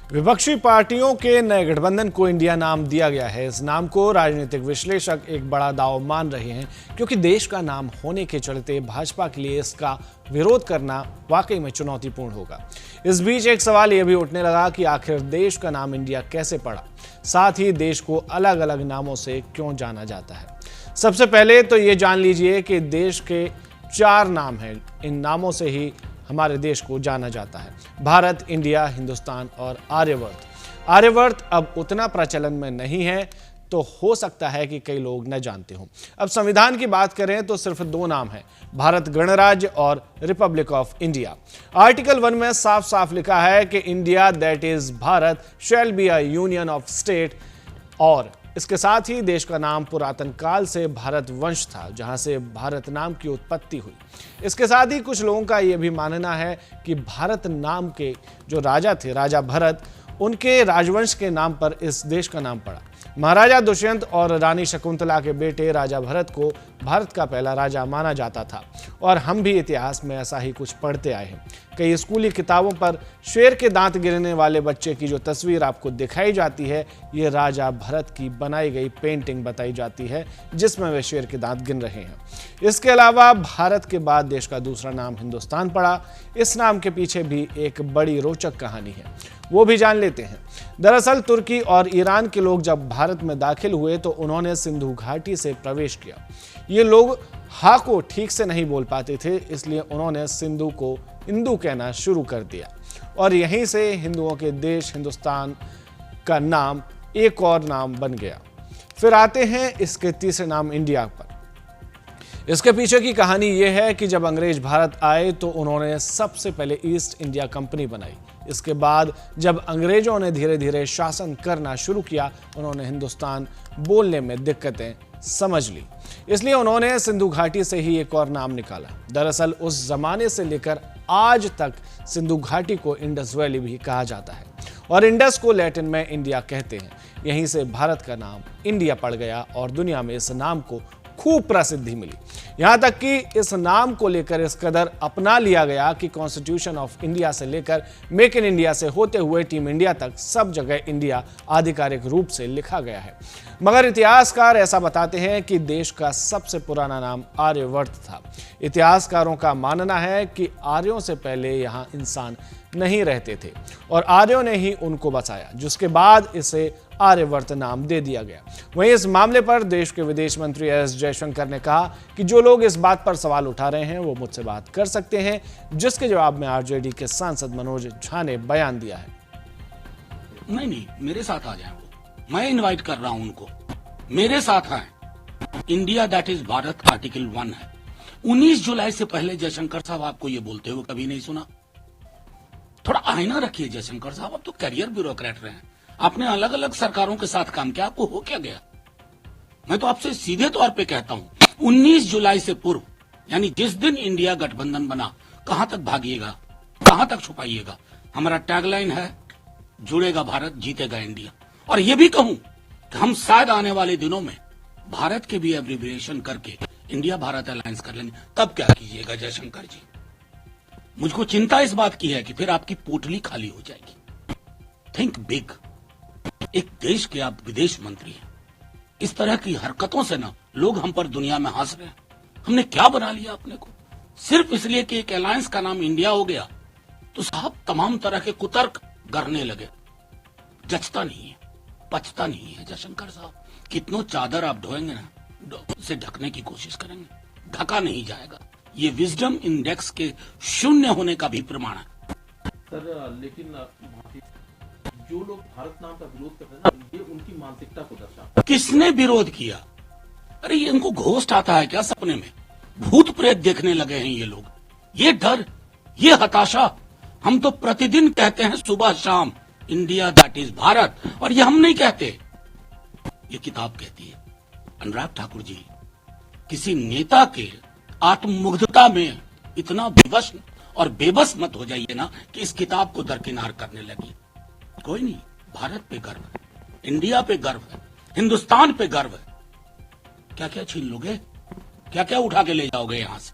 विपक्षी पार्टियों के नए गठबंधन को इंडिया नाम दिया गया है। इस नाम को राजनीतिक विश्लेषक एक बड़ा दांव मान रहे हैं, क्योंकि देश का नाम होने के चलते भाजपा के लिए इसका विरोध करना वाकई में चुनौतीपूर्ण होगा। इस बीच एक सवाल यह भी उठने लगा कि आखिर देश का नाम इंडिया कैसे पड़ा, साथ ही देश को अलग अलग नामों से क्यों जाना जाता है। सबसे पहले तो ये जान लीजिए कि देश के 4 नाम हैं। इन नामों से ही हमारे देश को जाना जाता है: भारत, इंडिया, हिंदुस्तान और आर्यवर्त। आर्यवर्त अब उतना प्रचलन में नहीं है, तो हो सकता है कि कई लोग न जानते हों। अब संविधान की बात करें तो सिर्फ 2 नाम हैं: भारत गणराज्य और रिपब्लिक ऑफ इंडिया। आर्टिकल 1 में साफ साफ लिखा है कि India that is Bharat shall be a union of state, और इसके साथ ही देश का नाम पुरातन काल से भारत वंश था, जहां से भारत नाम की उत्पत्ति हुई। इसके साथ ही कुछ लोगों का यह भी मानना है कि भारत नाम के जो राजा थे, राजा भरत, उनके राजवंश के नाम पर इस देश का नाम पड़ा। महाराजा दुष्यंत और रानी शकुंतला के बेटे राजा भरत को भारत का पहला राजा माना जाता था, और हम भी इतिहास में ऐसा ही कुछ पढ़ते आए हैं। कई स्कूली किताबों पर शेर के दांत गिरने वाले बच्चे की जो तस्वीर आपको दिखाई जाती है, ये राजा भरत की बनाई गई पेंटिंग बताई जाती है, जिसमें वे शेर के दांत गिन रहे हैं। इसके अलावा भारत के बाद देश का दूसरा नाम हिंदुस्तान पड़ा। इस नाम के पीछे भी एक बड़ी रोचक कहानी है, वो भी जान लेते हैं। दरअसल तुर्की और ईरान के लोग जब भारत में दाखिल हुए तो उन्होंने सिंधु घाटी से प्रवेश किया। ये लोग हा को ठीक से नहीं बोल पाते थे, इसलिए उन्होंने सिंधु को हिंदू कहना शुरू कर दिया, और यहीं से हिंदुओं के देश हिंदुस्तान का नाम एक और नाम बन गया। फिर आते हैं इसके तीसरे नाम इंडिया पर। इसके पीछे की कहानी यह है कि जब अंग्रेज भारत आए तो उन्होंने सबसे पहले ईस्ट इंडिया कंपनी बनाई। इसके बाद जब अंग्रेजों ने धीरे धीरे शासन करना शुरू किया, उन्होंने हिंदुस्तान बोलने में दिक्कतें समझ ली, इसलिए उन्होंने सिंधु घाटी से ही एक और नाम निकाला। दरअसल उस जमाने से लेकर आज तक सिंधु घाटी को इंडस वैली भी कहा जाता है, और इंडस को लैटिन में इंडिया कहते हैं। यहीं से भारत का नाम इंडिया पड़ गया और दुनिया में इस नाम को खूब प्रसिद्धि मिली। यहां तक कि इस नाम को लेकर इस कदर अपना लिया गया कि कॉन्स्टिट्यूशन ऑफ इंडिया से लेकर मेक इन इंडिया से होते हुए टीम इंडिया तक सब जगह इंडिया आधिकारिक रूप से लिखा गया है। मगर इतिहासकार ऐसा बताते हैं कि देश का सबसे पुराना नाम आर्यवर्त था। इतिहासकारों का मानना है कि आर्यों से पहले यहां इंसान नहीं रहते थे और आर्यों ने ही उनको बसाया, जिसके बाद इसे आर्यवर्त नाम दे दिया गया। वहीं इस मामले पर देश के विदेश मंत्री एस जयशंकर ने कहा कि जो लोग इस बात पर सवाल उठा रहे हैं वो मुझसे बात कर सकते हैं, जिसके जवाब में आरजेडी के सांसद मनोज झा ने बयान दिया है। नहीं, मेरे साथ आ जाए वो, मैं इनवाइट कर रहा हूं उनको, मेरे साथ आए। India that is Bharat article 1 है। 19 जुलाई से पहले जयशंकर साहब आपको ये बोलते हुए कभी नहीं सुना। थोड़ा आईना रखिए जयशंकर साहब, आप तो करियर ब्यूरोक्रेट रहे हैं, आपने अलग अलग सरकारों के साथ काम किया, आपको हो क्या गया? मैं तो आपसे सीधे तौर पे कहता हूं, 19 जुलाई से पूर्व, यानी जिस दिन इंडिया गठबंधन बना, कहां तक भागिएगा, कहां तक छुपाइएगा? हमारा टैगलाइन है, जुड़ेगा भारत, जीतेगा इंडिया। और यह भी कहूं कि हम शायद आने वाले दिनों में भारत के भी एब्रिविएशन करके इंडिया भारत अलायंस कर लेंगे। तब क्या कीजिएगा जयशंकर जी? मुझको चिंता इस बात की है कि फिर आपकी पोटली खाली हो जाएगी। Think big. एक देश के आप विदेश मंत्री हैं, इस तरह की हरकतों से ना लोग हम पर दुनिया में हंस रहे हैं। हमने क्या बना लिया अपने को? सिर्फ इसलिए कि एक अलायंस का नाम इंडिया हो गया तो साहब तमाम तरह के कुतर्क गढ़ने लगे। जचता नहीं है, पचता नहीं है जयशंकर साहब। कितनों चादर आप ढोएंगे ना, उसे ढकने की कोशिश करेंगे, ढका नहीं जाएगा। ये विजडम इंडेक्स के 0 होने का भी प्रमाण है। सर, लेकिन जो लोग भारत नाम का विरोध कर रहे हैं, ये उनकी मानसिकता को दर्शाता है। किसने विरोध किया? अरे ये इनको घोस्ट आता है क्या सपने में? भूत प्रेत देखने लगे हैं ये लोग। ये डर, ये हताशा, हम तो प्रतिदिन कहते हैं सुबह शाम, इंडिया दैट इज भारत, और ये हम नहीं कहते, ये किताब कहती है। अनुराग ठाकुर जी, किसी नेता के आत्ममुग्धता में इतना विवश और बेबस मत हो जाइए ना कि इस किताब को दरकिनार करने लगी। कोई नहीं, भारत पे गर्व है, इंडिया पे गर्व है, हिंदुस्तान पे गर्व है। क्या क्या छीन लोगे? क्या क्या उठा के ले जाओगे यहां से?